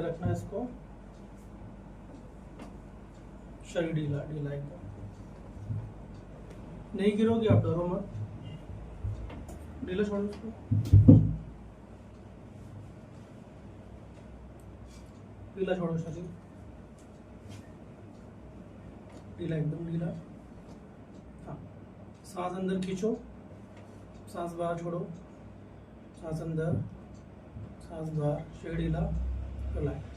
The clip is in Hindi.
रखना है इसको, शरीर ढीला ढीला एकदम, नहीं गिरोगे आप, डरो मत, ढीला छोड़ो इसको, ढीला छोड़ो शरीर, ढीला एकदम ढीला। हाँ, सांस अंदर खींचो, सांस बाहर छोड़ो, सांस अंदर, सांस बाहर, शरीर ढीला, रिलैक्स।